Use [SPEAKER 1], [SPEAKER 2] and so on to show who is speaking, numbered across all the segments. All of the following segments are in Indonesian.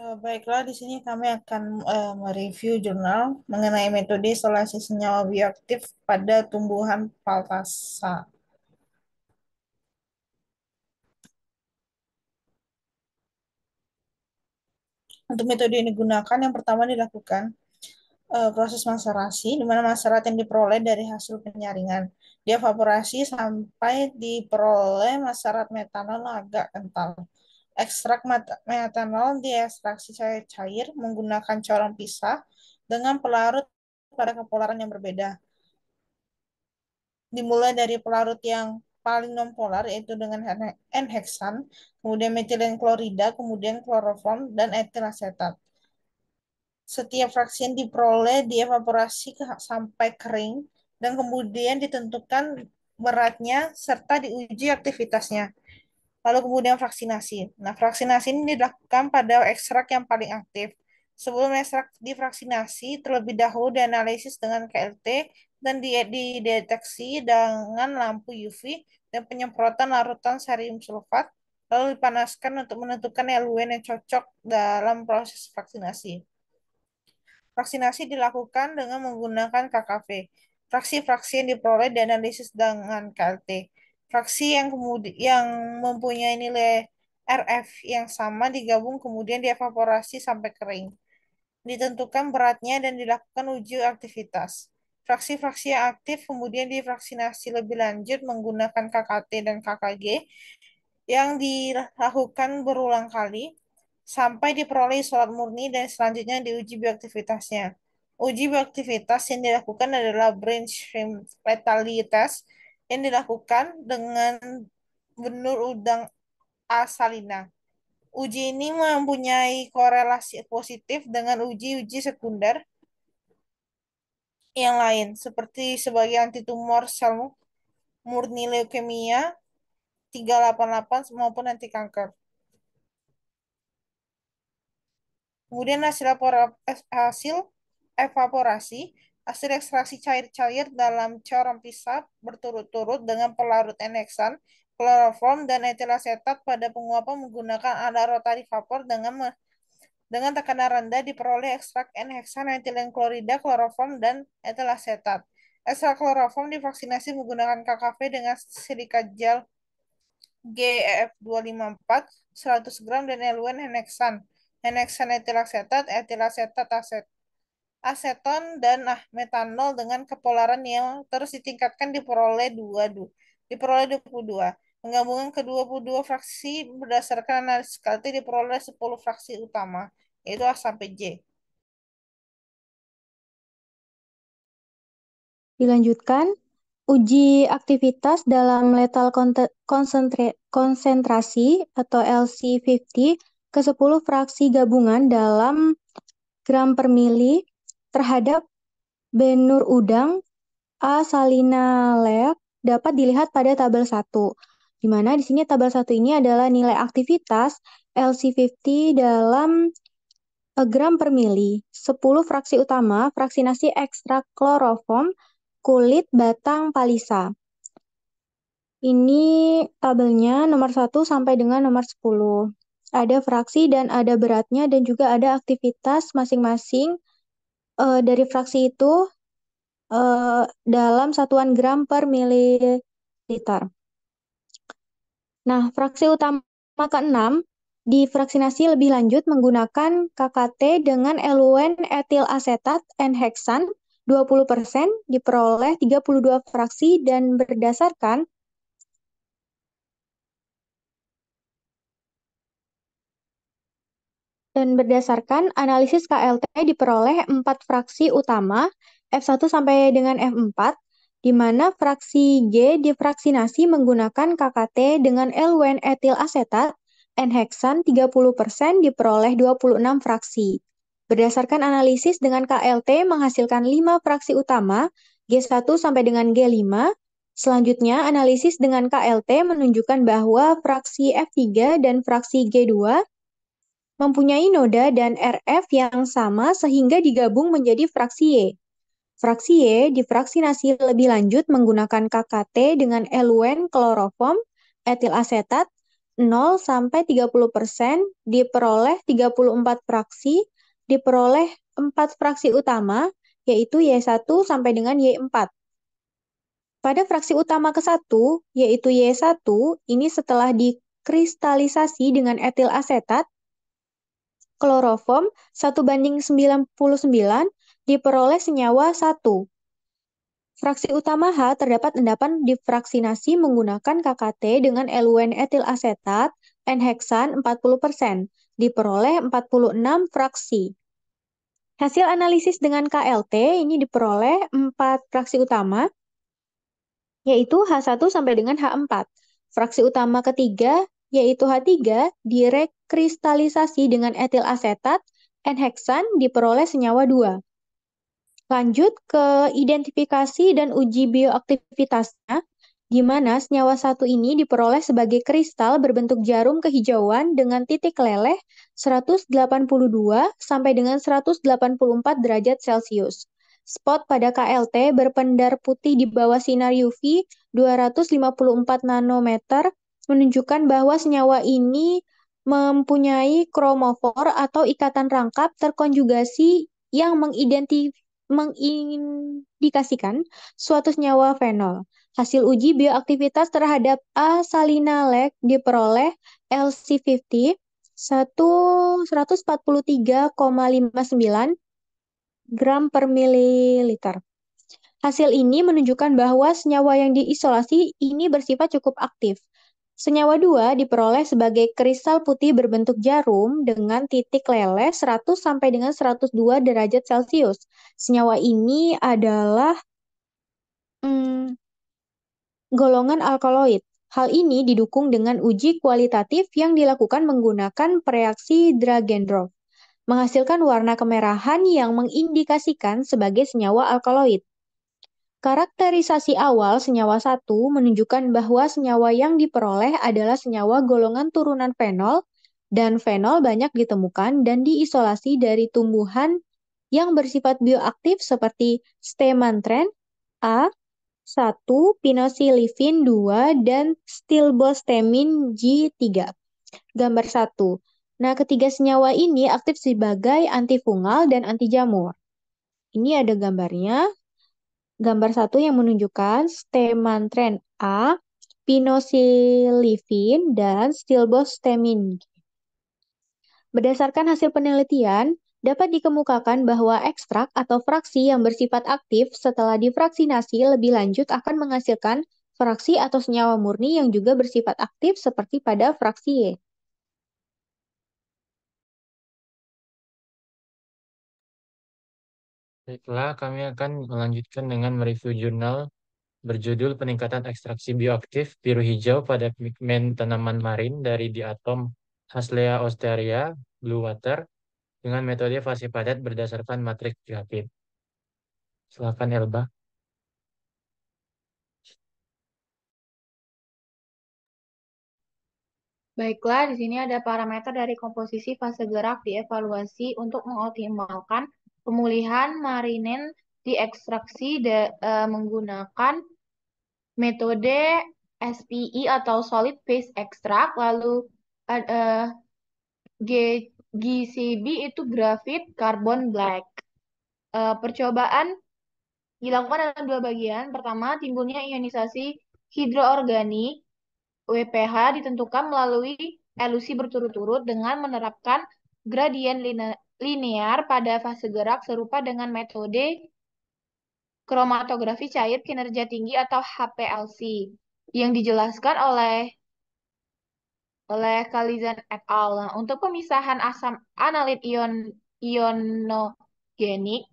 [SPEAKER 1] Baiklah, di sini kami akan mereview jurnal mengenai metode isolasi senyawa bioaktif pada tumbuhan Phaltasa. Untuk metode ini digunakan, yang pertama dilakukan proses maserasi, di mana maserat yang diperoleh dari hasil penyaringan dievaporasi sampai diperoleh maserat metanol agak kental. Ekstrak metanol diekstraksi cair menggunakan corong pisah dengan pelarut pada kepolaran yang berbeda. Dimulai dari pelarut yang paling nonpolar yaitu dengan N-heksan, kemudian metilen klorida, kemudian kloroform dan etil asetat. Setiap fraksi yang diperoleh dievaporasi sampai kering dan kemudian ditentukan beratnya serta diuji aktivitasnya. Lalu kemudian vaksinasi. Nah, vaksinasi ini dilakukan pada ekstrak yang paling aktif. Sebelum ekstrak divaksinasi, terlebih dahulu dianalisis dengan KLT dan dideteksi dengan lampu UV dan penyemprotan larutan sarium sulfat, lalu dipanaskan untuk menentukan LUN yang cocok dalam proses vaksinasi. Vaksinasi dilakukan dengan menggunakan KKV. Fraksi-fraksi yang diperoleh dianalisis dengan KLT. Fraksi yang kemudian yang mempunyai nilai RF yang sama digabung kemudian dievaporasi sampai kering. Ditentukan beratnya dan dilakukan uji aktivitas. Fraksi-fraksi yang aktif kemudian divaksinasi lebih lanjut menggunakan KKT dan KKG yang dilakukan berulang kali sampai diperoleh isolat murni dan selanjutnya diuji bioaktivitasnya. Uji bioaktivitas yang dilakukan adalah brain shrimp letalitas yang dilakukan dengan benur udang asalina. Uji ini mempunyai korelasi positif dengan uji-uji sekunder yang lain, seperti sebagai antitumor sel murni leukemia 388 maupun anti kanker. Kemudian hasil evaporasi, hasil ekstraksi cair-cair dalam corong pisah berturut-turut dengan pelarut enheksan, kloroform, dan etil asetat pada penguapan menggunakan alat rotary vapor dengan tekanan rendah diperoleh ekstrak N-heksan, etilen klorida, kloroform, dan etil asetat. Ekstrak kloroform divaksinasi menggunakan KKV dengan silika gel GEF254 100 gram dan LUN Hexan. Hexan etil asetat, aseton, dan metanol dengan kepolaran yang terus ditingkatkan diperoleh 22. Penggabungan ke-22 fraksi berdasarkan analisis KLT diperoleh 10 fraksi utama, yaitu A sampai J.
[SPEAKER 2] Dilanjutkan, uji aktivitas dalam letal konsentrasi atau LC50 ke 10 fraksi gabungan dalam gram per mili terhadap benur udang A. salina leak dapat dilihat pada tabel 1. Di mana di sini tabel 1 ini adalah nilai aktivitas LC50 dalam gram per mili. 10 fraksi utama, vaksinasi ekstrak kloroform, kulit batang palisa. Ini tabelnya nomor 1 sampai dengan nomor 10. Ada fraksi dan ada beratnya dan juga ada aktivitas masing-masing dari fraksi itu dalam satuan gram per mililiter. Nah, fraksi utama ke-6 divaksinasi lebih lanjut menggunakan KKT dengan LUN etil asetat N-heksan 20% diperoleh 32 fraksi dan berdasarkan analisis KLT diperoleh 4 fraksi utama F1 sampai dengan F4, di mana fraksi G divaksinasi menggunakan KKT dengan LUN etil asetat N-heksan 30% diperoleh 26 fraksi. Berdasarkan analisis dengan KLT menghasilkan 5 fraksi utama G1 sampai dengan G5. Selanjutnya, analisis dengan KLT menunjukkan bahwa fraksi F3 dan fraksi G2 mempunyai noda dan RF yang sama sehingga digabung menjadi fraksi Y. Fraksi Y divaksinasi lebih lanjut menggunakan KKT dengan LUN kloroform, etil asetat, 0 sampai 30% diperoleh 34 fraksi, diperoleh 4 fraksi utama, yaitu Y1 sampai dengan Y4. Pada fraksi utama ke-1, yaitu Y1, ini setelah dikristalisasi dengan etil asetat, kloroform 1:99 diperoleh senyawa 1. Fraksi utama H terdapat endapan difraksinasi menggunakan KKT dengan eluen etil asetat, N-heksan 40%, diperoleh 46 fraksi. Hasil analisis dengan KLT ini diperoleh 4 fraksi utama, yaitu H1 sampai dengan H4. Fraksi utama ketiga, yaitu H3, direkristalisasi dengan etil asetat, N-heksan diperoleh senyawa 2. Lanjut ke identifikasi dan uji bioaktivitasnya, di mana senyawa 1 ini diperoleh sebagai kristal berbentuk jarum kehijauan dengan titik leleh 182 sampai dengan 184 derajat Celcius. Spot pada KLT berpendar putih di bawah sinar UV 254 nanometer menunjukkan bahwa senyawa ini mempunyai kromofor atau ikatan rangkap terkonjugasi yang mengindikasikan suatu senyawa fenol. Hasil uji bioaktivitas terhadap asalinalek diperoleh LC50 143,59 gram per mililiter. Hasil ini menunjukkan bahwa senyawa yang diisolasi ini bersifat cukup aktif. Senyawa 2 diperoleh sebagai kristal putih berbentuk jarum dengan titik leleh 100 sampai dengan 102 derajat Celcius. Senyawa ini adalah golongan alkaloid. Hal ini didukung dengan uji kualitatif yang dilakukan menggunakan reaksi Dragendorf, menghasilkan warna kemerahan yang mengindikasikan sebagai senyawa alkaloid. Karakterisasi awal senyawa 1 menunjukkan bahwa senyawa yang diperoleh adalah senyawa golongan turunan fenol, dan fenol banyak ditemukan dan diisolasi dari tumbuhan yang bersifat bioaktif seperti Stemanthrene A, 1, Pinosilifin 2, dan Stilbostemin G3. Gambar 1. Nah, ketiga senyawa ini aktif sebagai antifungal dan anti jamur. Ini ada gambarnya. Gambar 1 yang menunjukkan Stemanthrene A, Pinosilifin, dan Stilbostemin. Berdasarkan hasil penelitian, dapat dikemukakan bahwa ekstrak atau fraksi yang bersifat aktif setelah difraksinasi lebih lanjut akan menghasilkan fraksi atau senyawa murni yang juga bersifat aktif seperti pada fraksi Y.
[SPEAKER 3] Baiklah, kami akan melanjutkan dengan mereview jurnal berjudul Peningkatan Ekstraksi Bioaktif Biru Hijau pada Pigmen Tanaman Marin dari diatom Haslea osteria Blue Water dengan metode fase padat berdasarkan matriks grafit. Silakan Elba.
[SPEAKER 4] Baiklah, di sini ada parameter dari komposisi fase gerak dievaluasi untuk mengoptimalkan pemulihan marinen diekstraksi menggunakan metode SPE atau Solid Phase Extract, lalu GCB itu grafit carbon black. Percobaan dilakukan dalam dua bagian. Pertama, timbulnya ionisasi hidroorganik WPH ditentukan melalui elusi berturut-turut dengan menerapkan gradien linear pada fase gerak serupa dengan metode kromatografi cair kinerja tinggi atau HPLC yang dijelaskan oleh Kalizan et al. Nah, untuk pemisahan asam analit ionogenik,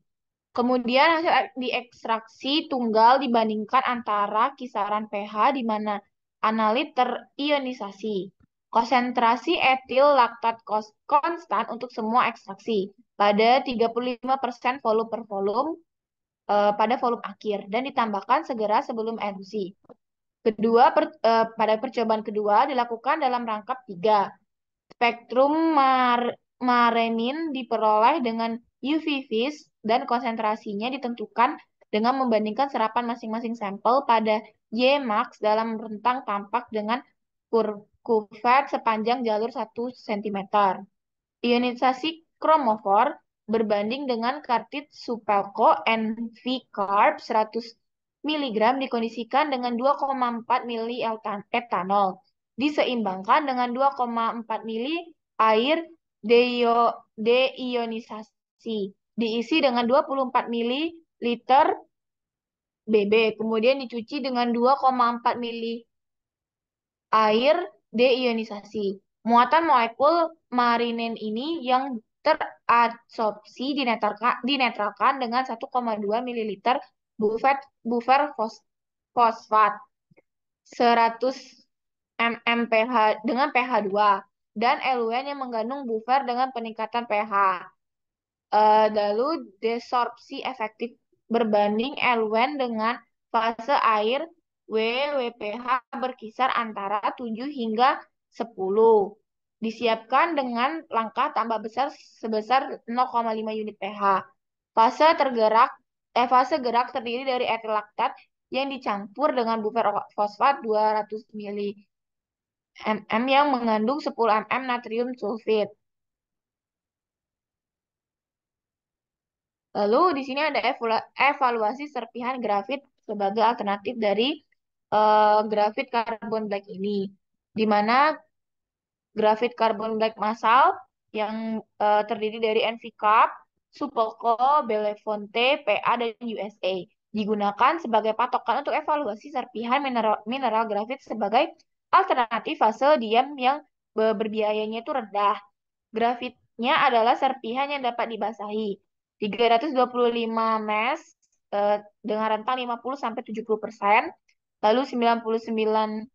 [SPEAKER 4] kemudian hasil diekstraksi tunggal dibandingkan antara kisaran pH di mana analit terionisasi. Konsentrasi etil laktat konstan untuk semua ekstraksi pada 35% volume per volume pada volume akhir dan ditambahkan segera sebelum elusi. Pada percobaan kedua dilakukan dalam rangkap 3. Spektrum marenin diperoleh dengan UV vis dan konsentrasinya ditentukan dengan membandingkan serapan masing-masing sampel pada Y max dalam rentang tampak dengan kuvet sepanjang jalur 1 cm. Ionisasi kromofor berbanding dengan kartrid Supelco NV Carb 100 mg dikondisikan dengan 2,4 mili etanol diseimbangkan dengan 2,4 mili air deionisasi diisi dengan 24 mili liter BB, kemudian dicuci dengan 2,4 mili air deionisasi. Muatan molekul marinen ini yang teradsorpsi dinetralkan dengan 1,2 ml buffer fosfat 100 mmPH dengan pH 2 dan eluen yang mengandung buffer dengan peningkatan pH. Lalu desorpsi efektif berbanding eluen dengan fase air WPH berkisar antara 7 hingga 10. Disiapkan dengan langkah tambah besar sebesar 0,5 unit pH. Fase gerak terdiri dari etil laktat yang dicampur dengan buffer fosfat 200 ml yang mengandung 10 mm natrium sulfit. Lalu di sini ada evaluasi serpihan grafit sebagai alternatif dari grafit karbon black ini, di mana grafit karbon black massal yang terdiri dari NV-Carb, Supelco, Belafonte, PA, dan USA digunakan sebagai patokan untuk evaluasi serpihan mineral grafit sebagai alternatif fase diam yang berbiayanya itu rendah. Grafitnya adalah serpihan yang dapat dibasahi 325 mesh dengan rentang 50-70%, lalu 99%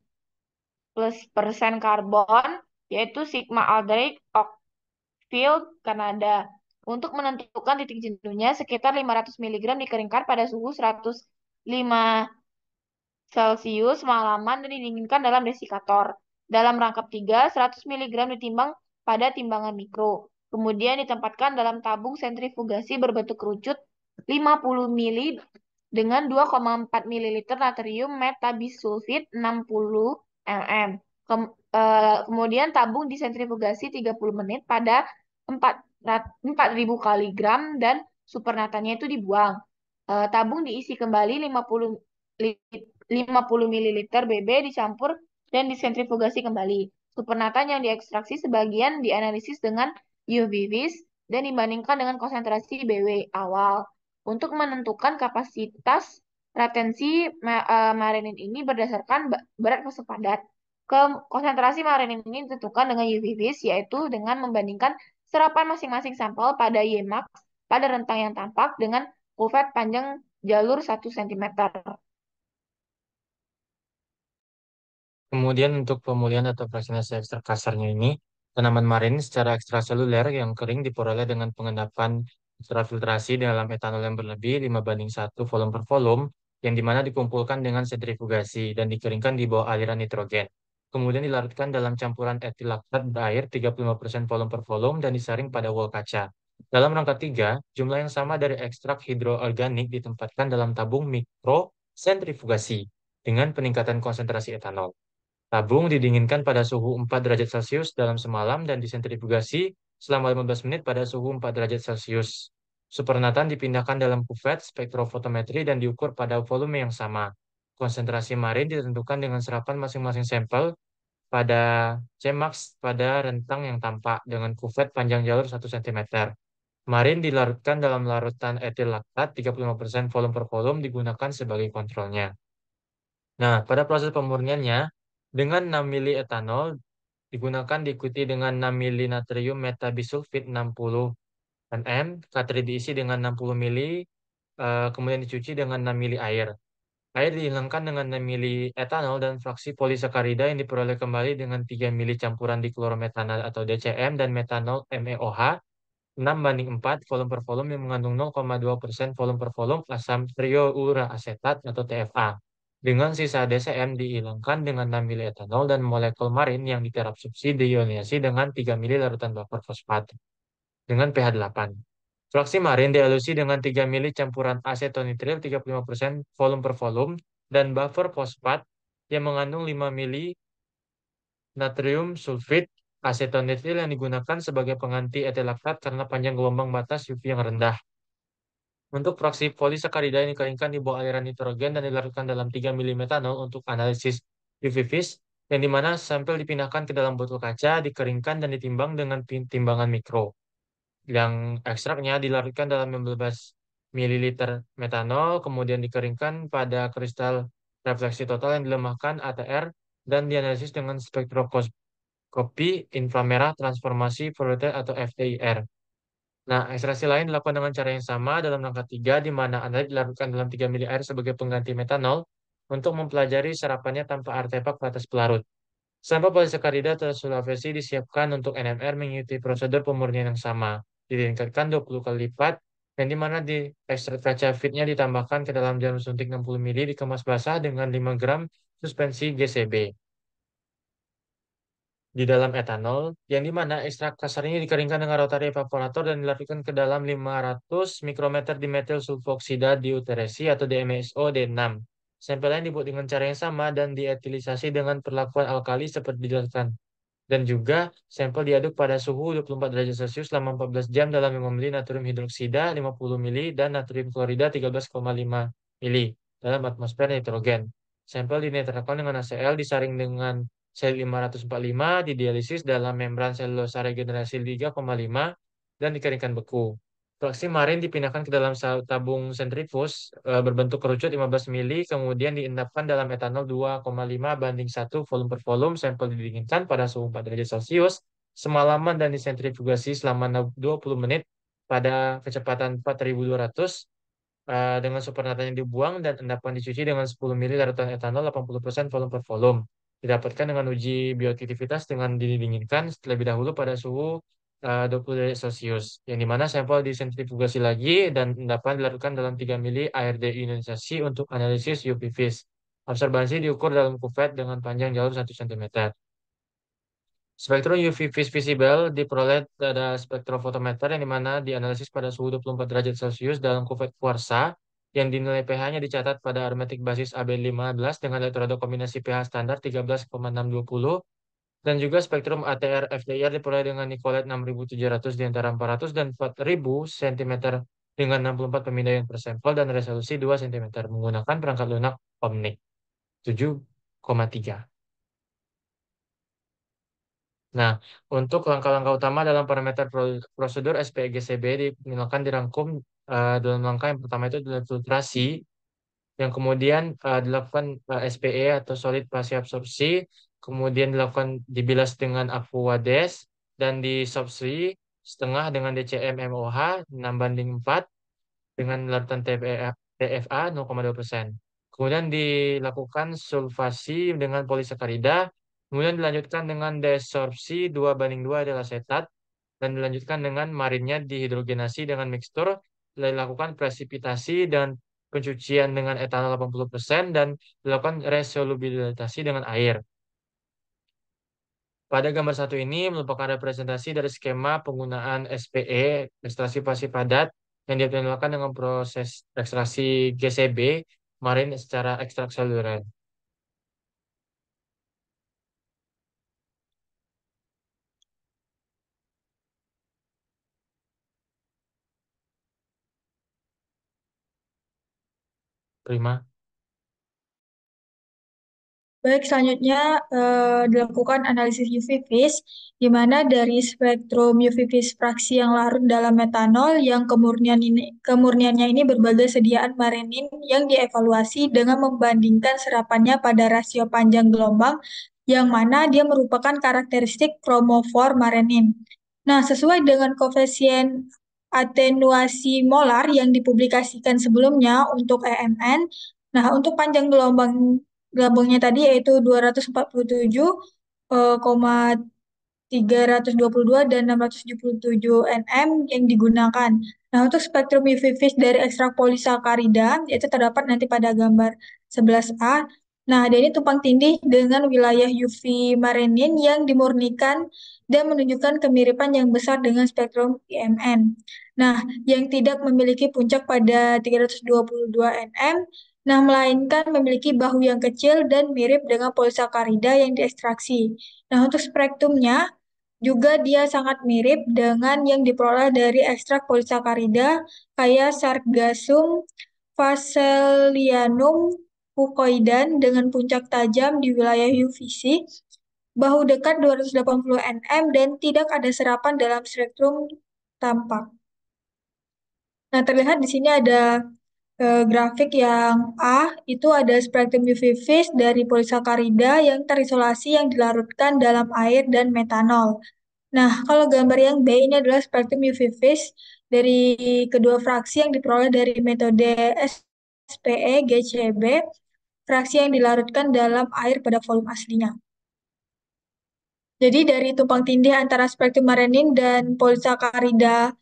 [SPEAKER 4] karbon, yaitu Sigma Aldrich Oakfield, Kanada. Untuk menentukan titik jenuhnya, sekitar 500 mg dikeringkan pada suhu 105 Celcius semalaman dan didinginkan dalam desikator. Dalam rangkap 3, 100 mg ditimbang pada timbangan mikro. Kemudian ditempatkan dalam tabung sentrifugasi berbentuk kerucut 50 mili dengan 2,4 ml natrium metabisulfit 60 mm. Kemudian tabung disentrifugasi 30 menit pada 4.000 kali gram dan supernatannya itu dibuang. Tabung diisi kembali 50 ml BB dicampur dan disentrifugasi kembali. Supernatan yang diekstraksi sebagian dianalisis dengan UV-Vis dan dibandingkan dengan konsentrasi BW awal. Untuk menentukan kapasitas retensi marenin ini berdasarkan berat fase padat. Konsentrasi marenin ini ditentukan dengan UV-Vis, yaitu dengan membandingkan serapan masing-masing sampel pada Ymax pada rentang yang tampak dengan kuvet panjang jalur 1 cm.
[SPEAKER 3] Kemudian untuk pemulihan atau fraksinasi ekstrak kasarnya ini, tanaman marin secara ekstraseluler yang kering diperoleh dengan pengendapan ultrafiltrasi dalam etanol yang berlebih 5:1 volume per volume, yang dimana dikumpulkan dengan sentrifugasi dan dikeringkan di bawah aliran nitrogen. Kemudian dilarutkan dalam campuran etil laktat berair 35% volume per volume dan disaring pada wol kaca. Dalam rangka 3, jumlah yang sama dari ekstrak hidroorganik ditempatkan dalam tabung mikro sentrifugasi dengan peningkatan konsentrasi etanol. Tabung didinginkan pada suhu 4 derajat Celcius dalam semalam dan disentrifugasi selama 15 menit pada suhu 4 derajat Celcius. Supernatan dipindahkan dalam kuvet spektrofotometri dan diukur pada volume yang sama. Konsentrasi marin ditentukan dengan serapan masing-masing sampel pada Cmax pada rentang yang tampak dengan kuvet panjang jalur 1 cm. Marin dilarutkan dalam larutan etil laktat 35% volume per volume digunakan sebagai kontrolnya. Nah, pada proses pemurniannya, dengan 6 mili etanol digunakan diikuti dengan 6 mili natrium metabisulfit 60 mm, katri diisi dengan 60 mili, kemudian dicuci dengan 6 mili air. Air dihilangkan dengan 6 mili etanol dan fraksi polisakarida yang diperoleh kembali dengan 3 mili campuran diklorometanol atau DCM dan metanol MEOH 6:4 volume per volume yang mengandung 0,2% volume per volume asam triouraasetat atau TFA. Dengan sisa DCM dihilangkan dengan 6 mili etanol dan molekul marin yang diterabsorpsi diionisasi dengan 3 mili larutan buffer fosfat dengan pH 8. Fraksi marin dialusi dengan 3 mili campuran asetonitril 35% volume per volume dan buffer fosfat yang mengandung 5 mili natrium sulfit, asetonitril yang digunakan sebagai pengganti etil laktat karena panjang gelombang batas UV yang rendah. Untuk fraksi polisakarida yang dikeringkan di bawah aliran nitrogen dan dilarutkan dalam 3 mili metanol untuk analisis UV vis, yang dimana sampel dipindahkan ke dalam botol kaca, dikeringkan dan ditimbang dengan timbangan mikro. Yang ekstraknya dilarutkan dalam 15 ml metanol, kemudian dikeringkan pada kristal refleksi total yang dilemahkan ATR dan dianalisis dengan spektroskopi inframerah transformasi Fourier atau FTIR. Nah, ekstraksi lain dilakukan dengan cara yang sama dalam langkah 3, di mana analit dilarutkan dalam 3 mili air sebagai pengganti metanol untuk mempelajari serapannya tanpa artefak batas pelarut. Sampel polisakarida atau sulfasi disiapkan untuk NMR mengikuti prosedur pemurnian yang sama. Ditingkatkan 20 kali lipat, yang dimana di ekstrak kaca fitnya ditambahkan ke dalam jarum suntik 60 mili dikemas basah dengan 5 gram suspensi GCB di dalam etanol, yang dimana ekstrak kasar ini dikeringkan dengan rotary evaporator dan dilarutkan ke dalam 500 mikrometer dimetil sulfoksida diuteresi atau DMSO D6. Sampel lain dibuat dengan cara yang sama dan dietilisasi dengan perlakuan alkali seperti dijelaskan. Dan juga sampel diaduk pada suhu 24 derajat Celcius selama 14 jam dalam 5 mili natrium hidroksida 50 mili dan natrium klorida 13,5 mili dalam atmosfer nitrogen. Sampel dinetralkan dengan HCl disaring dengan sel 545, didialisis dalam membran selulosa regenerasi 3,5 dan dikeringkan beku. Fraksi marin dipindahkan ke dalam tabung sentrifus berbentuk kerucut 15 mili, kemudian diendapkan dalam etanol 2,5:1 volume per volume. Sampel didinginkan pada suhu 4 derajat Celcius semalaman dan disentrifugasi selama 20 menit pada kecepatan 4.200 dengan supernatant yang dibuang dan endapan dicuci dengan 10 mili larutan etanol 80% volume per volume. Didapatkan dengan uji bioaktivitas dengan didinginkan terlebih dahulu pada suhu 20 derajat Celcius, yang dimana sampel disentrifugasi lagi dan endapan dilarutkan dalam 3 mili air deionisasi untuk analisis UV vis. Absorbansi diukur dalam kuvet dengan panjang jalur 1 cm. Spektrum UV visible diperoleh pada spektrofotometer yang dimana dianalisis pada suhu 24 derajat Celcius dalam kuvet kuarsa yang dinilai pH-nya dicatat pada aromatik basis AB15 dengan elektroda kombinasi pH standar 13,620 dan juga spektrum ATR FTIR diperoleh dengan Nicolet 6700 di antara 400 dan 4000 cm dengan 64 pemindaian per sampel dan resolusi 2 cm menggunakan perangkat lunak Omnic 7,3. Nah, untuk langkah-langkah utama dalam parameter prosedur SPEGCB dirangkum dalam langkah yang pertama itu adalah filtrasi, yang kemudian dilakukan SPE atau solid pasif absorpsi, kemudian dilakukan dibilas dengan aquades dan disorpsi setengah dengan DCM MOH 6:4 dengan larutan TFA 0,2%. Kemudian dilakukan sulfasi dengan polisakarida, kemudian dilanjutkan dengan desorpsi 2:2 adalah asetat, dan dilanjutkan dengan marinnya dihidrogenasi dengan mixtur, dilakukan presipitasi dan pencucian dengan etanol 80% dan dilakukan resolubilisasi dengan air. Pada gambar satu ini merupakan representasi dari skema penggunaan SPE, ekstraksi pasif padat, yang dilakukan dengan proses ekstraksi GCB, marin secara ekstraseluler. Prima.
[SPEAKER 5] Baik, selanjutnya dilakukan analisis UV vis, di mana dari spektrum UV vis fraksi yang larut dalam metanol yang kemurniannya ini berbagai sediaan marenin yang dievaluasi dengan membandingkan serapannya pada rasio panjang gelombang, yang mana dia merupakan karakteristik kromofor marenin. Nah, sesuai dengan koefisien atenuasi molar yang dipublikasikan sebelumnya untuk EMN, nah untuk panjang gelombangnya tadi yaitu 247,322 dan 677 nm yang digunakan. Nah, untuk spektrum UV vis dari ekstrak polisakarida itu terdapat nanti pada gambar 11A. Nah, dan ini tumpang tindih dengan wilayah UV marenin yang dimurnikan dan menunjukkan kemiripan yang besar dengan spektrum IMN. Nah, yang tidak memiliki puncak pada 322 nm. Nah, melainkan memiliki bahu yang kecil dan mirip dengan polisakarida yang diekstraksi. Nah, untuk spektrumnya juga dia sangat mirip dengan yang diperoleh dari ekstrak polisakarida kayak Sargassum phaceolinium fucoidan dengan puncak tajam di wilayah UVC, bahu dekat 280 nm dan tidak ada serapan dalam spektrum tampak. Nah, terlihat di sini ada grafik yang A, itu ada spektrum UV vis dari polisakarida yang terisolasi yang dilarutkan dalam air dan metanol. Nah, kalau gambar yang B ini adalah spektrum UV vis dari kedua fraksi yang diperoleh dari metode SPE GCB, fraksi yang dilarutkan dalam air pada volume aslinya. Jadi dari tumpang tindih antara spektrum marenin dan polisakarida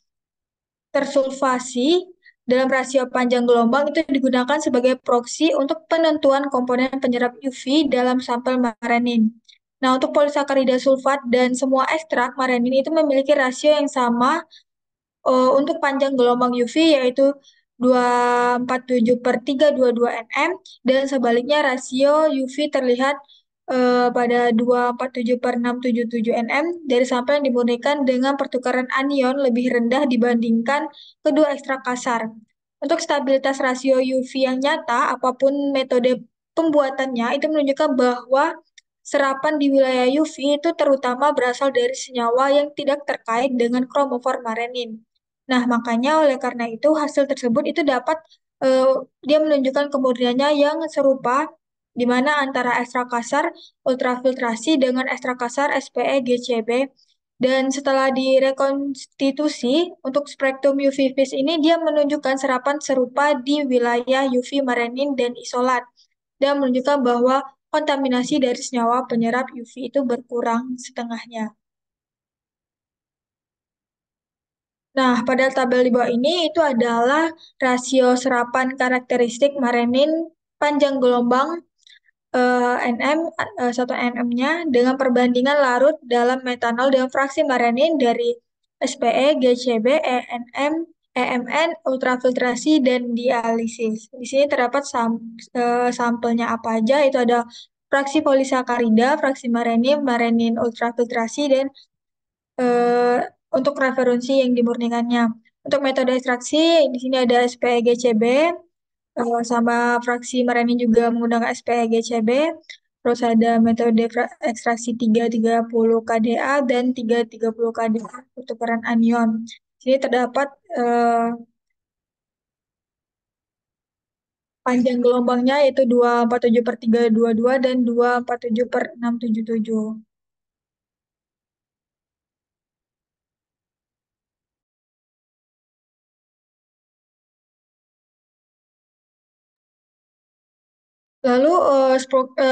[SPEAKER 5] tersulfasi dalam rasio panjang gelombang itu digunakan sebagai proksi untuk penentuan komponen penyerap UV dalam sampel marenin. Nah, untuk polisakarida sulfat dan semua ekstrak marenin itu memiliki rasio yang sama untuk panjang gelombang UV yaitu 247 per 322 nm dan sebaliknya rasio UV terlihat pada 247 per 677 nm dari sampel yang dimurnikan dengan pertukaran anion lebih rendah dibandingkan kedua ekstrak kasar. Untuk stabilitas rasio UV yang nyata, apapun metode pembuatannya, itu menunjukkan bahwa serapan di wilayah UV itu terutama berasal dari senyawa yang tidak terkait dengan kromofor marenin. Nah, makanya oleh karena itu hasil tersebut itu dapat eh, dia menunjukkan kemurniannya yang serupa di mana antara ekstrak kasar ultrafiltrasi dengan ekstrak kasar SPE GCB dan setelah direkonstitusi untuk spektrum UV vis ini dia menunjukkan serapan serupa di wilayah UV marenin dan isolat dan menunjukkan bahwa kontaminasi dari senyawa penyerap UV itu berkurang setengahnya. Nah, pada tabel di bawah ini itu adalah rasio serapan karakteristik marenin panjang gelombang NM 1 NM-nya dengan perbandingan larut dalam metanol dengan fraksi marenin dari SPE, GCB, ENM, EMN, ultrafiltrasi dan dialisis. Di sini terdapat sampelnya apa aja, itu ada fraksi polisakarida, fraksi marenin, marenin ultrafiltrasi dan eh, untuk referensi yang dimurnikannya. Untuk metode ekstraksi di sini ada SPEGCB, sama fraksi Marani juga menggunakan SPEGCB. Terus ada metode ekstraksi 330 kDa dan 330 kDa pertukaran anion. Di sini terdapat panjang gelombangnya yaitu 247 per 322 dan 247 per 677. Lalu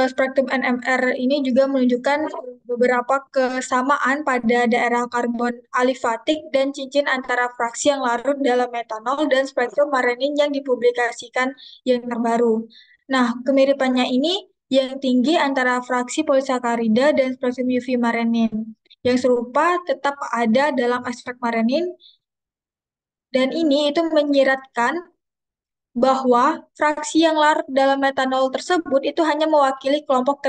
[SPEAKER 5] spektrum NMR ini juga menunjukkan beberapa kesamaan pada daerah karbon alifatik dan cincin antara fraksi yang larut dalam metanol dan spektrum marenin yang dipublikasikan yang terbaru. Nah, kemiripannya ini yang tinggi antara fraksi polisakarida dan spektrum UV marenin. Yang serupa tetap ada dalam ekstrak marenin dan ini itu menyiratkan bahwa fraksi yang larut dalam metanol tersebut itu hanya mewakili kelompok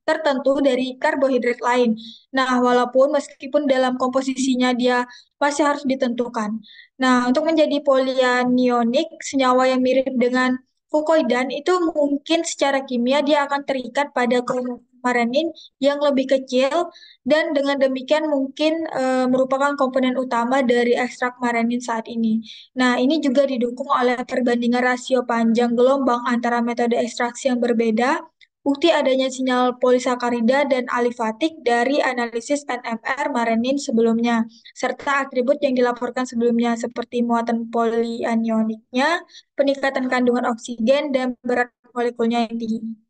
[SPEAKER 5] tertentu dari karbohidrat lain. Nah, walaupun meskipun dalam komposisinya dia masih harus ditentukan. Nah, untuk menjadi polyanionik, senyawa yang mirip dengan fukoidan itu mungkin secara kimia dia akan terikat pada kromomarenin yang lebih kecil dan dengan demikian mungkin merupakan komponen utama dari ekstrak marenin saat ini. Nah, ini juga didukung oleh perbandingan rasio panjang gelombang antara metode ekstraksi yang berbeda, bukti adanya sinyal polisakarida dan alifatik dari analisis NMR marenin sebelumnya, serta atribut yang dilaporkan sebelumnya seperti muatan polyanioniknya, peningkatan kandungan oksigen, dan berat molekulnya yang tinggi.